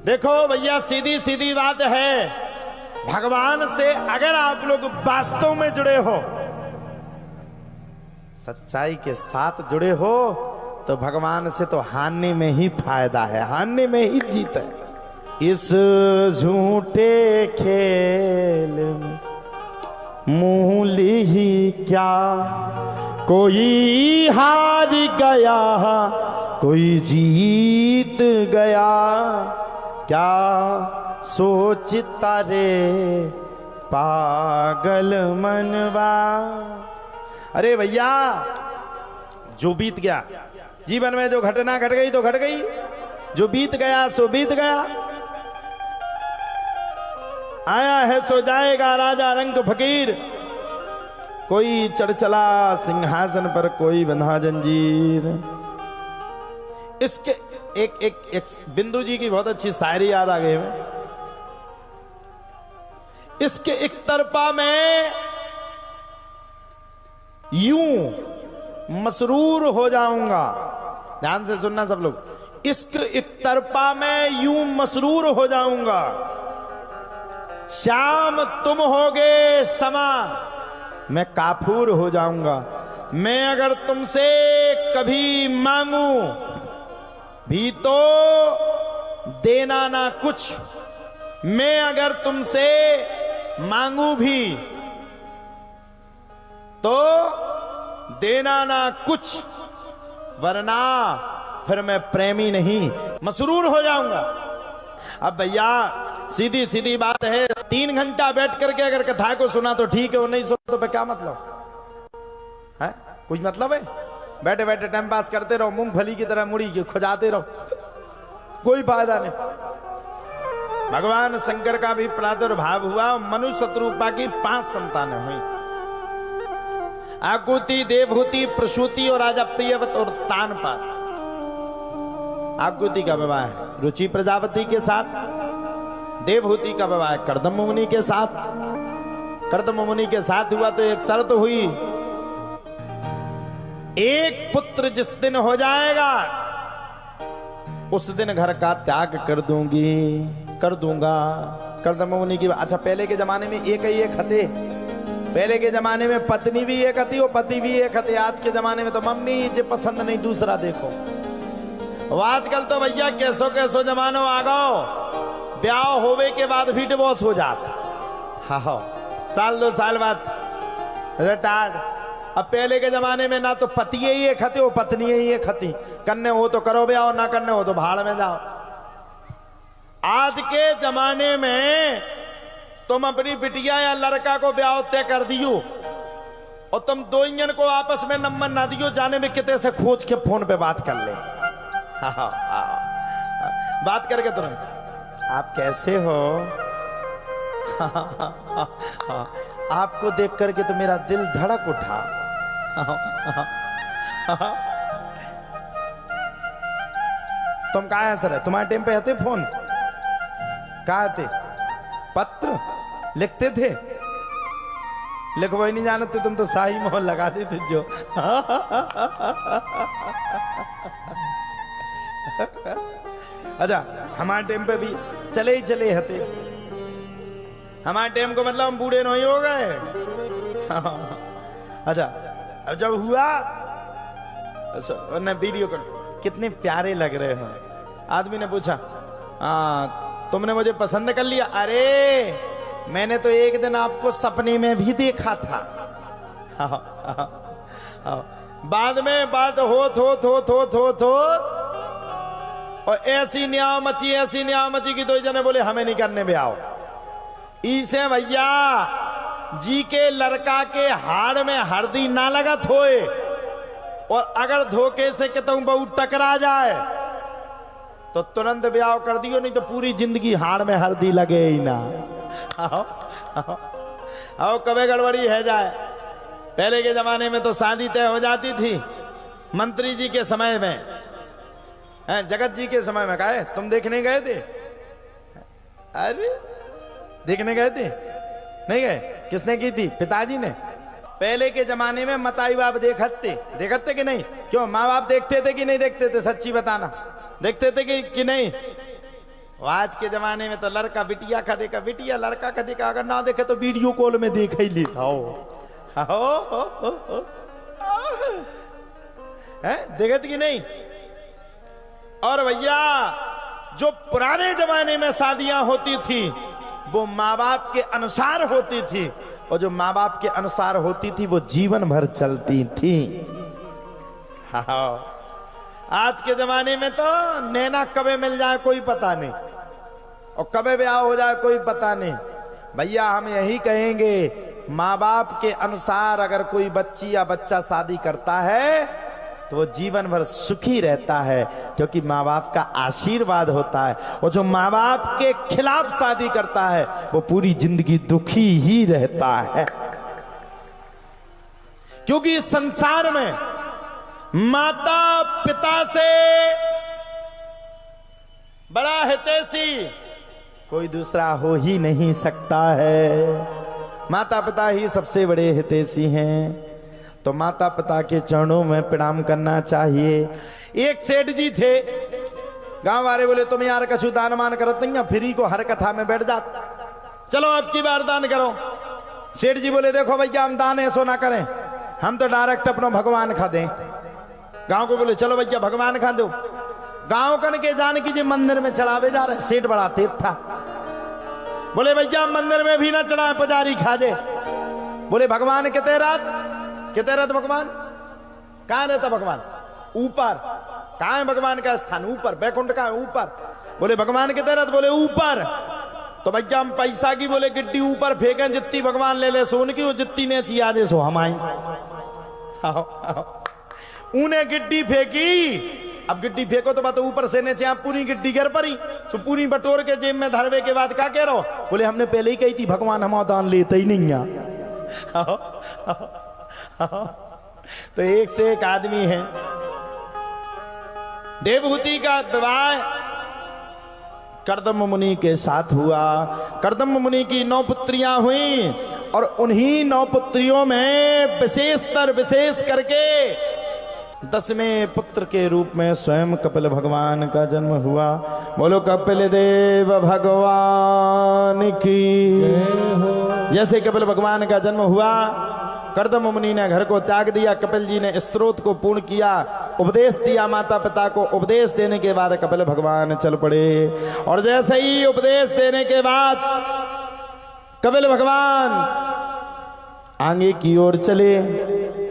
देखो भैया, सीधी सीधी बात है, भगवान से अगर आप लोग वास्तव में जुड़े हो, सच्चाई के साथ जुड़े हो, तो भगवान से तो हारने में ही फायदा है, हारने में ही जीत है। इस झूठे खेल में मूली ही क्या, कोई हार गया कोई जीत गया, क्या सोचता रे पागल मनवा। अरे भैया, जो बीत गया जीवन में, जो घटना घट गई तो घट गई, जो बीत गया सो बीत गया। आया है सो जाएगा, राजा रंग फकीर, कोई चढ़ चला सिंहासन पर, कोई बंधा जंजीर। इसके एक बिंदु जी की बहुत अच्छी शायरी याद आ गई है। इसके एक तरफा में यूं मसरूर हो जाऊंगा, ध्यान से सुनना सब लोग, इसके एक तरफा में यूं मसरूर हो जाऊंगा, शाम तुम होगे समा मैं काफूर हो जाऊंगा। मैं अगर तुमसे कभी मांगू भी तो देना ना कुछ, मैं अगर तुमसे मांगू भी तो देना ना कुछ, वरना फिर मैं प्रेमी नहीं, मसरूर हो जाऊंगा। अब भैया सीधी सीधी बात है, 3 घंटा बैठ करके अगर कथा को सुना तो ठीक है, वो नहीं सुना तो क्या मतलब है? कुछ मतलब है? बैठे बैठे टाइम पास करते रहो, मूंगफली की तरह मुड़ी के खुजाते रहो, कोई फायदा नहीं। भगवान शंकर का भी प्रादुर्भाव हुआ, मनुष्य शत्रुपा की 5 संतानें हुई, आकुति, देवहूति, प्रसूति और राजा प्रियवत और तानपाद। आकुति का विवाह है रुचि प्रजापति के साथ, देवहूति का विवाह कर्दम मुनि के साथ। कर्दम मुनि के साथ हुआ तो एक शर्त हुई, एक पुत्र जिस दिन हो जाएगा उस दिन घर का त्याग कर दूंगा। कर्दम मुनि की, अच्छा पहले के जमाने में एक ही एक हते, पहले के जमाने में पत्नी भी एक हती और पति भी एक हते। आज के जमाने में तो मम्मी जे पसंद नहीं दूसरा देखो। आजकल तो भैया कैसो कैसो जमानो आ गो, ब्याह होवे के बाद भी डिवोर्स हो जाता, हाँ, साल 2 साल बाद रिटायर्ड। अब पहले के जमाने में ना तो पति ही एक हते हो, पत्नी ही एक हती, करने हो तो करो ब्याह, ना करने हो तो भाड़ में जाओ। आज के जमाने में तुम अपनी बिटिया या लड़का को ब्याह तय कर दियो और तुम 2 इंजन को आपस में नंबर ना दियो, जाने में कितने से खोज के फोन पे बात कर ले, बात करके तुरंत आप कैसे हो, आपको देख करके तो मेरा दिल धड़क उठा। तुम कहा है सर, तुम्हारे टाइम पे आते फोन, कहा आते, पत्र लिखते थे, लिखो ही नहीं जानते तुम तो शाही मोहर लगा देते जो। अच्छा हमारे टाइम पे भी चले ही चले हते, हमारे टाइम को मतलब हम बूढ़े नहीं हो गए। अच्छा अब जब हुआ ने वीडियो कर, कितने प्यारे लग रहे हो। आदमी ने पूछा, तुमने मुझे पसंद कर लिया? अरे मैंने तो एक दिन आपको सपने में भी देखा था। बाद में बात हो और ऐसी न्याय मची कि 2 जने बोले हमें नहीं करने में आओ। इसे भैया जी के लड़का के हाड़ में हरदी ना लगत होए, और अगर धोखे से कहता बहू टकरा जाए तो तुरंत ब्याह कर दियो, नहीं तो पूरी जिंदगी हाड़ में हरदी लगे ही ना। आओ कभी गड़बड़ी है जाए। पहले के जमाने में तो शादी तय हो जाती थी, मंत्री जी के समय में, जगत जी के समय में। कहे तुम देखने गए थे? अरे देखने गए थे? नहीं गए? किसने की थी? पिताजी ने। पहले के जमाने में मताई बाप देखते कि नहीं? क्यों माँ बाप देखते थे कि नहीं देखते थे? सच्ची बताना, देखते थे कि नहीं? आज के जमाने में तो लड़का बिटिया का देखा, बिटिया लड़का का देखा, अगर ना देखे तो वीडियो कॉल में देख ही लेता हो। देखत कि नहीं। और भैया जो पुराने जमाने में शादियां होती थी वो माँ बाप के अनुसार होती थी, और जो माँ बाप के अनुसार होती थी वो जीवन भर चलती थी। हाँ, आज के जमाने में तो नैना कबे मिल जाए कोई पता नहीं, और कबे ब्याह हो जाए कोई पता नहीं। भैया हम यही कहेंगे, माँ बाप के अनुसार अगर कोई बच्ची या बच्चा शादी करता है तो वो जीवन भर सुखी रहता है, क्योंकि माँ बाप का आशीर्वाद होता है। और जो माँ बाप के खिलाफ शादी करता है वो पूरी जिंदगी दुखी ही रहता है, क्योंकि इस संसार में माता पिता से बड़ा हितैषी कोई दूसरा हो ही नहीं सकता है। माता पिता ही सबसे बड़े हितैषी हैं, तो माता पिता के चरणों में प्रणाम करना चाहिए। एक सेठ जी थे, गांव वाले बोले तुम यार कछु दान मान करत नहीं, फ्री को हर कथा में बैठ जात, चलो अब की बार दान करो। सेठ जी बोले देखो भैया हम दान ऐसो ना करें, हम तो डायरेक्ट अपना भगवान खा दें। गांव को बोले चलो भैया भगवान खा दो। गांव कन के जान की मंदिर में चढ़ावे जा रहे, सेठ बड़ा तेज था, बोले भैया मंदिर में भी ना चढ़ाए, पुजारी खा दे। बोले भगवान कितने रात भगवान कहां रहता? भगवान ऊपर। कहां है भगवान का स्थान? ऊपर। बैकुंठ का है ऊपर। बोले भगवान कितने रात? बोले ऊपर। तो भैया हम पैसा की बोले गिट्टी ऊपर फेंकें, जितनी भगवान ले ले सोन की, वो जितनी ने चिया दे सो हम आई। उन्हें गिट्टी फेंकी, अब गिट्टी फेंको तो बात ऊपर से नीचे आप पूरी गिट्टी गिर पड़ी, तो पूरी बटोर के जेब में धरवे के बाद क्या कह रहे हो? बोले हमने पहले ही कही थी भगवान हम दान लेते ही नहीं है। तो एक से एक आदमी है। देवहूति का विवाह कर्दम मुनि के साथ हुआ। कर्दम मुनि की 9 पुत्रियां हुई, और उन्हीं 9 पुत्रियों में विशेष करके 10वें पुत्र के रूप में स्वयं कपिल भगवान का जन्म हुआ। बोलो कपिल देव भगवान की। जैसे कपिल भगवान का जन्म हुआ, कर्दम मुनि ने घर को त्याग दिया, कपिल जी ने स्त्रोत को पूर्ण किया, उपदेश दिया माता पिता को। उपदेश देने के बाद कपिल भगवान चल पड़े, और जैसे ही उपदेश देने के बाद कपिल भगवान आगे की ओर चले,